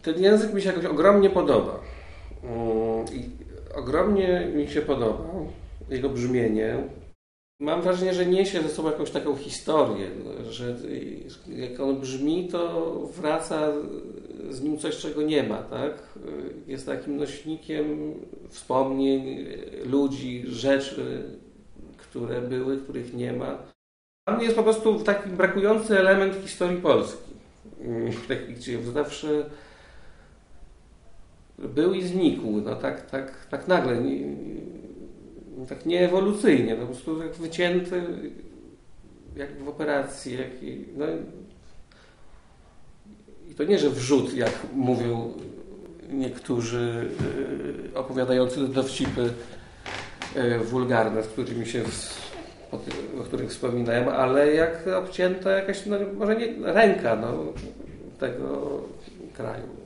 Ten język mi się jakoś ogromnie podoba. I ogromnie mi się podoba jego brzmienie. Mam wrażenie, że niesie ze sobą jakąś taką historię, że jak on brzmi, to wraca z nim coś, czego nie ma, tak? Jest takim nośnikiem wspomnień, ludzi, rzeczy, które były, których nie ma. Dla mnie jest po prostu taki brakujący element historii Polski, gdzie zawsze był i znikł, no tak nagle, tak nieewolucyjnie, po prostu jak wycięty, jak w operacji. No, i to nie, że wrzód, jak mówią niektórzy opowiadający dowcipy wulgarne, o których wspominałem, ale jak obcięta jakaś, no, może nie ręka tego kraju.